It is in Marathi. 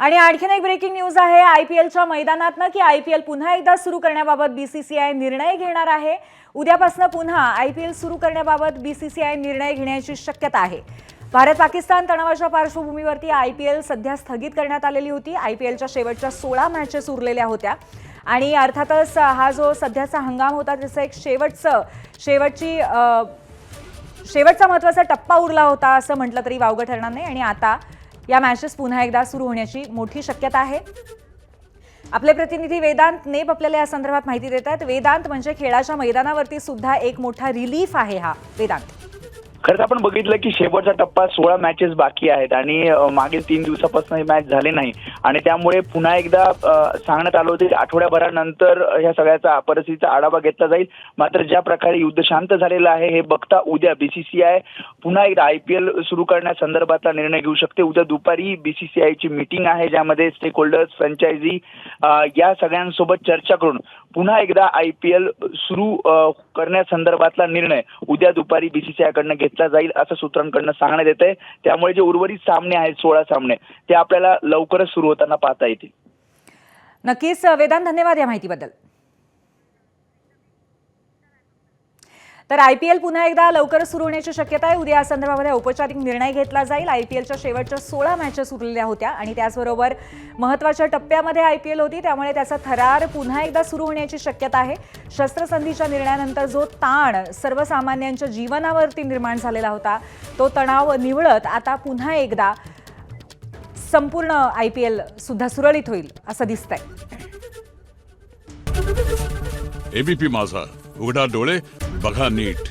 आणि आणखीन एक ब्रेकिंग न्यूज आहे आयपीएलच्या मैदानातनं की आयपीएल पुन्हा एकदा सुरू करण्याबाबत बीसीसीआय निर्णय घेणार आहे। उद्यापासून पुन्हा आयपीएल सुरू करण्याबाबत बीसीसीआय निर्णय घेण्याची शक्यता आहे। भारत पाकिस्तान तणावाच्या पार्श्वभूमीवरती आयपीएल सध्या स्थगित करण्यात आलेली होती। आयपीएलच्या शेवटच्या 16 मॅचेस उरलेल्या होत्या आणि अर्थातच हा जो सध्याचा हंगाम होता त्याचा एक शेवटचा महत्त्वाचा टप्पा उरला होता असं म्हटलं तरी वावगं ठरणार नाही। आणि आता या मॅचेस पुन्हा एकदा सुरू होण्याची मोठी शक्यता आहे। आपले प्रतिनिधी वेदांत नेप आपल्याला या संदर्भात माहिती देतात। वेदांत, म्हणजे खेळाच्या मैदानावरती सुद्धा एक मोठा रिलीफ आहे हा। वेदांत, खरंच आपण बघितलं की शेवटचा टप्पा 16 मॅचेस बाकी आहेत आणि मागील 3 दिवसापासून ही मॅच झाली नाही आणि त्यामुळे पुन्हा एकदा सांगण्यात आलं होतं की आठवड्याभरानंतर ह्या सगळ्याचा परिस्थितीचा आढावा घेतला जाईल। मात्र ज्या प्रकारे युद्ध शांत झालेलं आहे हे बघता उद्या बीसीसीआय पुन्हा एकदा आयपीएल सुरू करण्यासंदर्भातला निर्णय घेऊ शकते। उद्या दुपारी बीसीसीआयची मीटिंग आहे ज्यामध्ये स्टेक होल्डर्स, फ्रँचायझी या सगळ्यांसोबत चर्चा करून पुन्हा एकदा आयपीएल सुरू करण्यासंदर्भातला निर्णय उद्या दुपारी बीसीसीआयकडनं घेतला जाईल असं सूत्रांकडनं सांगण्यात येतंय। त्यामुळे जे उर्वरित सामने आहेत 16 सामने ते आपल्याला लवकरच सुरू होताना पाहता येतील। नक्कीच वेदांत, धन्यवाद या माहितीबद्दल। तर आयपीएल पुन्हा एकदा लवकरच सुरू होण्याची शक्यता आहे। उद्या या संदर्भामध्ये औपचारिक निर्णय घेतला जाईल। आयपीएलच्या शेवटच्या 16 मॅचेस उरलेल्या होत्या आणि त्याचबरोबर महत्त्वाच्या टप्प्यामध्ये आयपीएल होती त्यामुळे त्याचा थरार पुन्हा एकदा सुरू होण्याची शक्यता आहे। शस्त्रसंधीच्या निर्णयानंतर जो ताण सर्वसामान्यांच्या जीवनावरती निर्माण झालेला होता तो तणाव निवळत आता पुन्हा एकदा संपूर्ण आयपीएल सुद्धा सुरळीत होईल असं दिसतंय। एबीपी माझा, उघडा डोळे बघा नीट।